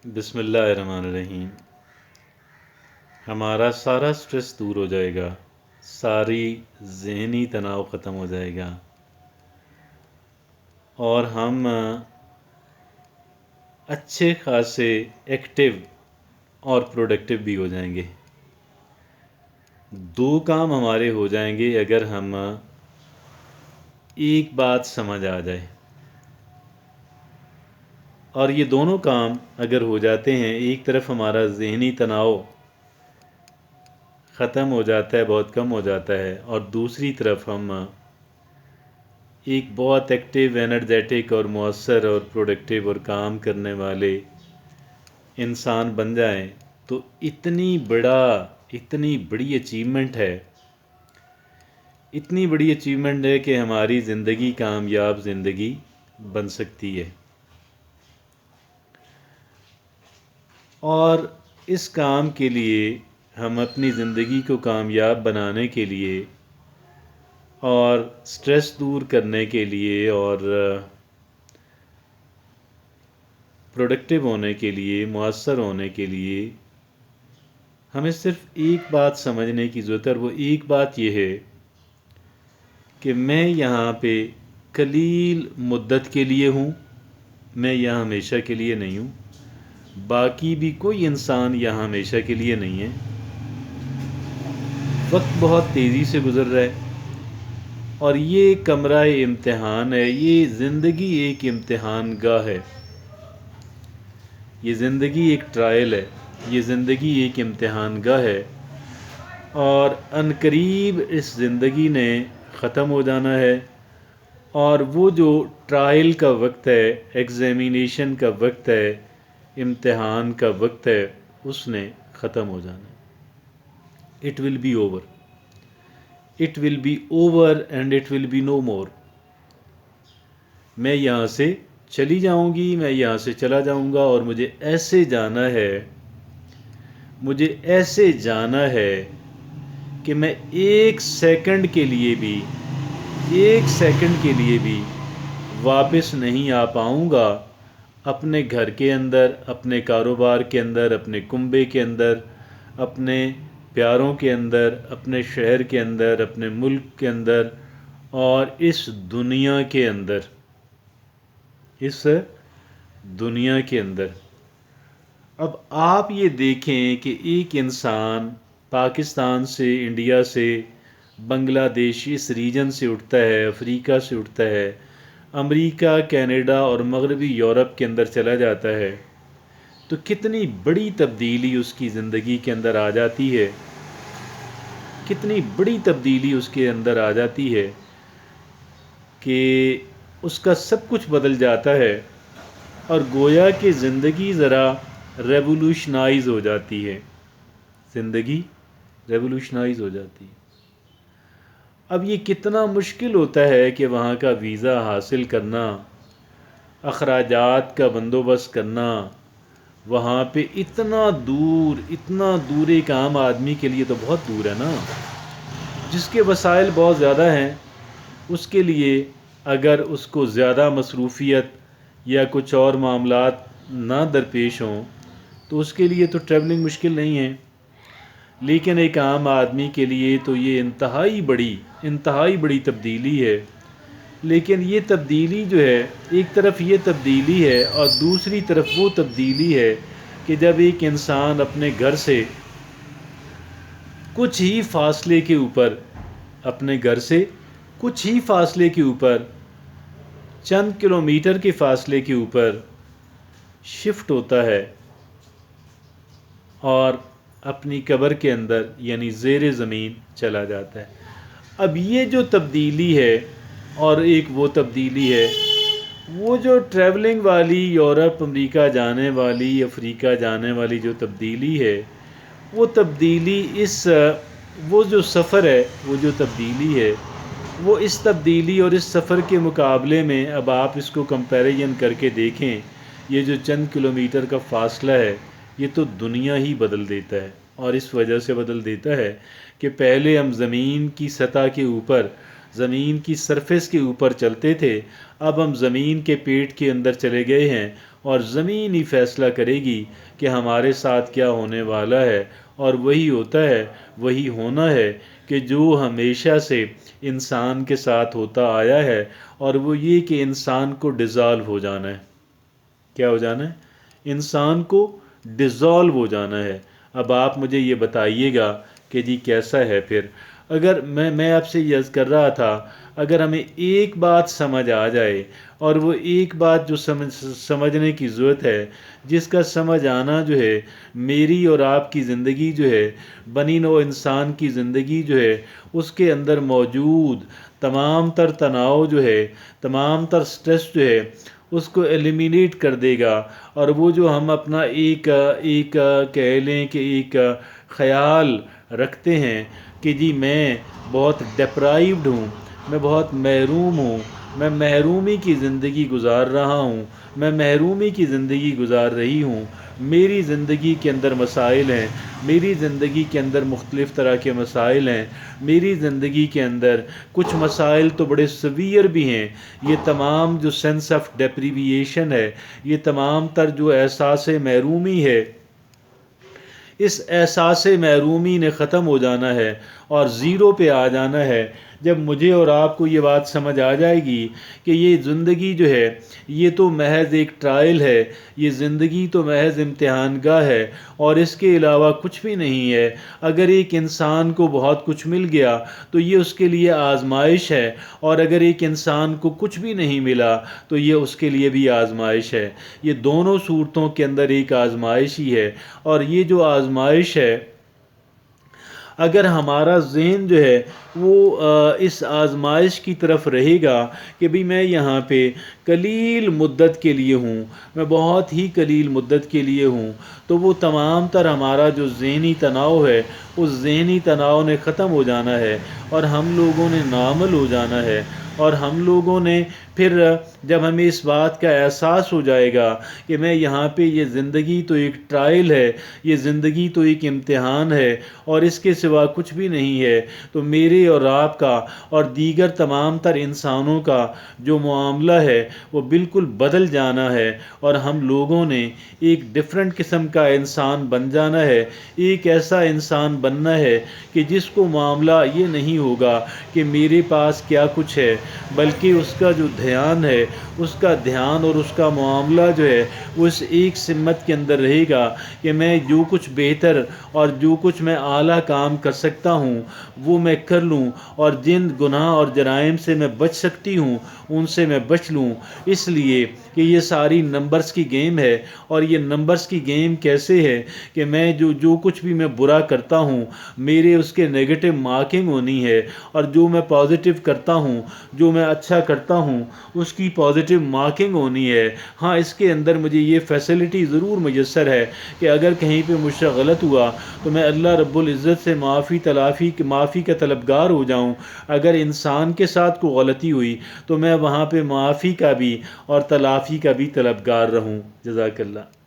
بسم اللہ الرحمن الرحیم۔ ہمارا سارا سٹریس دور ہو جائے گا، ساری ذہنی تناؤ ختم ہو جائے گا اور ہم اچھے خاصے ایکٹیو اور پروڈکٹیو بھی ہو جائیں گے۔ دو کام ہمارے ہو جائیں گے اگر ہم ایک بات سمجھ آ جائے، اور یہ دونوں کام اگر ہو جاتے ہیں، ایک طرف ہمارا ذہنی تناؤ ختم ہو جاتا ہے، بہت کم ہو جاتا ہے، اور دوسری طرف ہم ایک بہت ایکٹیو، انرجیٹک اور مؤثر اور پروڈکٹیو اور کام کرنے والے انسان بن جائیں، تو اتنی بڑی اچیومنٹ ہے، اتنی بڑی اچیومنٹ ہے کہ ہماری زندگی کامیاب زندگی بن سکتی ہے۔ اور اس کام کے لیے ہم اپنی زندگی کو کامیاب بنانے کے لیے اور سٹریس دور کرنے کے لیے اور پروڈکٹیو ہونے کے لیے، مؤثر ہونے کے لیے ہمیں صرف ایک بات سمجھنے کی ضرورت ہے، اور وہ ایک بات یہ ہے کہ میں یہاں پہ قلیل مدت کے لیے ہوں، میں یہاں ہمیشہ کے لیے نہیں ہوں، باقی بھی کوئی انسان یہاں ہمیشہ کے لیے نہیں ہے۔ وقت بہت تیزی سے گزر رہا ہے، اور یہ کمرہ امتحان ہے، یہ زندگی ایک امتحان گاہ ہے، یہ زندگی ایک ٹرائل ہے، یہ زندگی ایک امتحان گاہ ہے، اور عنقریب اس زندگی نے ختم ہو جانا ہے، اور وہ جو ٹرائل کا وقت ہے، ایگزامینیشن کا وقت ہے، امتحان کا وقت ہے، اس نے ختم ہو جانا ہے۔ It will be over, it will be over and it will be no more. میں یہاں سے چلی جاؤں گی، میں یہاں سے چلا جاؤں گا، اور مجھے ایسے جانا ہے، مجھے ایسے جانا ہے کہ میں ایک سیکنڈ کے لیے بھی واپس نہیں آ پاؤں گا اپنے گھر کے اندر، اپنے کاروبار کے اندر، اپنے کنبے کے اندر، اپنے پیاروں کے اندر، اپنے شہر کے اندر، اپنے ملک کے اندر، اور اس دنیا کے اندر۔ اب آپ یہ دیکھیں کہ ایک انسان پاکستان سے، انڈیا سے، بنگلہ دیش، اس ریجن سے اٹھتا ہے، افریقہ سے اٹھتا ہے، امریکہ، کینیڈا اور مغربی یورپ کے اندر چلا جاتا ہے، تو کتنی بڑی تبدیلی اس کی زندگی کے اندر آ جاتی ہے، کتنی بڑی تبدیلی اس کے اندر آ جاتی ہے کہ اس کا سب کچھ بدل جاتا ہے، اور گویا کہ زندگی ذرا ریولوشنائز ہو جاتی ہے، زندگی ریولوشنائز ہو جاتی ہے۔ اب یہ کتنا مشکل ہوتا ہے کہ وہاں کا ویزا حاصل کرنا، اخراجات کا بندوبست کرنا، وہاں پہ اتنا دور ایک عام آدمی کے لیے تو بہت دور ہے نا، جس کے وسائل بہت زیادہ ہیں، اس کے لیے اگر اس کو زیادہ مصروفیت یا کچھ اور معاملات نہ درپیش ہوں تو اس کے لیے تو ٹریولنگ مشکل نہیں ہے، لیکن ایک عام آدمی کے لیے تو یہ انتہائی بڑی تبدیلی ہے۔ لیکن یہ تبدیلی جو ہے، ایک طرف یہ تبدیلی ہے، اور دوسری طرف وہ تبدیلی ہے کہ جب ایک انسان اپنے گھر سے کچھ ہی فاصلے کے اوپر، چند کلومیٹر کے فاصلے کے اوپر شفٹ ہوتا ہے اور اپنی قبر کے اندر یعنی زیر زمین چلا جاتا ہے۔ اب یہ جو تبدیلی ہے، اور ایک وہ تبدیلی ہے، وہ جو ٹریولنگ والی، یورپ، امریکہ جانے والی، افریقہ جانے والی جو تبدیلی ہے، وہ تبدیلی وہ جو سفر ہے، وہ جو تبدیلی ہے، وہ اس تبدیلی اور اس سفر کے مقابلے میں، اب آپ اس کو کمپیریزن کر کے دیکھیں، یہ جو چند کلومیٹر کا فاصلہ ہے، یہ تو دنیا ہی بدل دیتا ہے، اور اس وجہ سے بدل دیتا ہے کہ پہلے ہم زمین کی سطح کے اوپر، زمین کی سرفیس کے اوپر چلتے تھے، اب ہم زمین کے پیٹ کے اندر چلے گئے ہیں اور زمین ہی فیصلہ کرے گی کہ ہمارے ساتھ کیا ہونے والا ہے، اور وہی ہوتا ہے، وہی ہونا ہے کہ جو ہمیشہ سے انسان کے ساتھ ہوتا آیا ہے، اور وہ یہ کہ انسان کو ڈیزالو ہو جانا ہے۔ کیا ہو جانا ہے؟ انسان کو ڈیزالو ہو جانا ہے۔ اب آپ مجھے یہ بتائیے گا کہ جی کیسا ہے پھر؟ اگر میں آپ سے یہ عرض کر رہا تھا، اگر ہمیں ایک بات سمجھ آ جائے، اور وہ ایک بات جو سمجھنے کی ضرورت ہے، جس کا سمجھ آنا جو ہے میری اور آپ کی زندگی جو ہے، بنی نوع انسان کی زندگی جو ہے، اس کے اندر موجود تمام تر تناؤ جو ہے، تمام تر سٹریس جو ہے، اس کو ایلیمینیٹ کر دے گا، اور وہ جو ہم اپنا ایک کہہ لیں کہ ایک خیال رکھتے ہیں کہ جی میں بہت ڈپرائیوڈ ہوں، میں بہت محروم ہوں، میں محرومی کی زندگی گزار رہا ہوں، میں محرومی کی زندگی گزار رہی ہوں، میری زندگی کے اندر مسائل ہیں، میری زندگی کے اندر مختلف طرح کے مسائل ہیں، میری زندگی کے اندر کچھ مسائل تو بڑے سویئر بھی ہیں۔ یہ تمام جو سینس آف ڈیپریویشن ہے، یہ تمام تر جو احساس محرومی ہے، اس احساس محرومی نے ختم ہو جانا ہے اور زیرو پہ آ جانا ہے جب مجھے اور آپ کو یہ بات سمجھ آ جائے گی کہ یہ زندگی جو ہے یہ تو محض ایک ٹرائل ہے، یہ زندگی تو محض امتحان گاہ ہے، اور اس کے علاوہ کچھ بھی نہیں ہے۔ اگر ایک انسان کو بہت کچھ مل گیا تو یہ اس کے لیے آزمائش ہے، اور اگر ایک انسان کو کچھ بھی نہیں ملا تو یہ اس کے لیے بھی آزمائش ہے۔ یہ دونوں صورتوں کے اندر ایک آزمائش ہی ہے، اور یہ جو آزمائش ہے، اگر ہمارا ذہن جو ہے وہ اس آزمائش کی طرف رہے گا کہ بھی میں یہاں پہ قلیل مدت کے لیے ہوں، میں بہت ہی قلیل مدت کے لیے ہوں، تو وہ تمام تر ہمارا جو ذہنی تناؤ ہے، اس ذہنی تناؤ نے ختم ہو جانا ہے، اور ہم لوگوں نے نارمل ہو جانا ہے، اور ہم لوگوں نے پھر جب ہمیں اس بات کا احساس ہو جائے گا کہ میں یہاں پہ یہ زندگی تو ایک ٹرائل ہے، یہ زندگی تو ایک امتحان ہے، اور اس کے سوا کچھ بھی نہیں ہے، تو میرے اور آپ کا اور دیگر تمام تر انسانوں کا جو معاملہ ہے وہ بالکل بدل جانا ہے، اور ہم لوگوں نے ایک ڈیفرنٹ قسم کا انسان بن جانا ہے، ایک ایسا انسان بننا ہے کہ جس کو معاملہ یہ نہیں ہوگا کہ میرے پاس کیا کچھ ہے، بلکہ اس کا جو دھیان ہے، اس کا دھیان اور اس کا معاملہ جو ہے وہ اس ایک سمت کے اندر رہے گا کہ میں جو کچھ بہتر اور جو کچھ میں اعلیٰ کام کر سکتا ہوں وہ میں کر لوں، اور جن گناہ اور جرائم سے میں بچ سکتی ہوں ان سے میں بچ لوں، اس لیے کہ یہ ساری نمبرز کی گیم ہے۔ اور یہ نمبرز کی گیم کیسے ہے کہ میں جو کچھ بھی میں برا کرتا ہوں میرے اس کے نیگیٹو مارکنگ ہونی ہے، اور جو میں پازیٹیو کرتا ہوں، جو میں اچھا کرتا ہوں اس کی پازیٹیو مارکنگ ہونی ہے۔ ہاں، اس کے اندر مجھے یہ فیسلٹی ضرور میسر ہے کہ اگر کہیں پہ مجھ سے غلط ہوا تو میں اللہ رب العزت سے معافی کا طلبگار ہو جاؤں۔ اگر انسان کے ساتھ کوئی غلطی ہوئی تو میں وہاں پہ معافی کا بھی اور تلافی کا بھی طلبگار رہوں۔ جزاک اللہ۔